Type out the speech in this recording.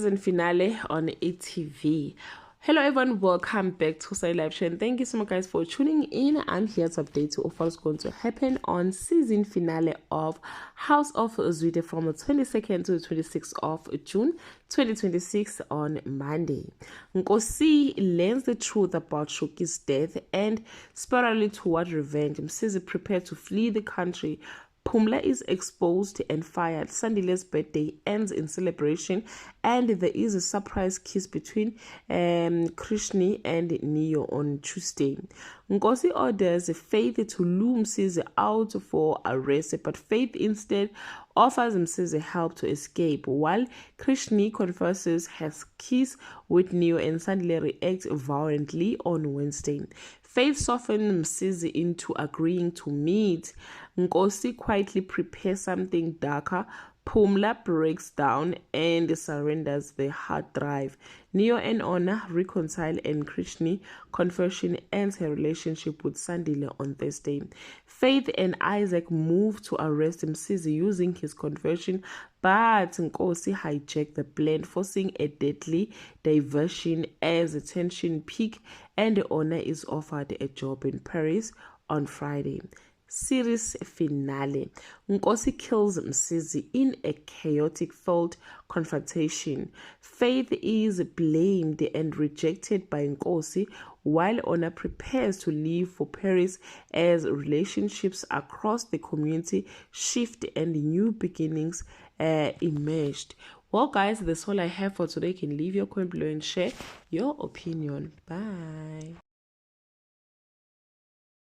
season finale on e.tv. Hello everyone, welcome back to Sai Live Show, and thank you so much guys for tuning in. I'm here to update you of what's going to happen on season finale of House of Zwide from the 22nd to the 26th of June 2026 on Monday. Nkosi learns the truth about Shoki's death and spirally toward revenge. Msizi prepared to flee the country. Phumla is exposed and fired. Sandile's birthday ends in celebration, and there is a surprise kiss between Krishni and Neo on Tuesday. Nkosi orders Faith to lure Msizi out for arrest, but Faith instead offers Msizi help to escape, while Krishni confesses her kiss with Neo, and Sandile reacts violently on Wednesday. Faith softens Msizi into agreeing to meet. Nkosi quietly prepares something darker. Phumla breaks down and surrenders the hard drive. Neo and Ona reconcile, and Krishni confession ends her relationship with Sandile on Thursday. Faith and Isaac move to arrest Msizi using his confession, but Nkosi hijacked the plan, forcing a deadly diversion as the tension peaks, and Ona is offered a job in Paris on Friday. Series finale. Nkosi kills Msizi in a chaotic failed confrontation. Faith is blamed and rejected by Nkosi, while Ona prepares to leave for Paris as relationships across the community shift and new beginnings emerged. Well guys, that's all I have for today. You can leave your comment below and share your opinion. Bye.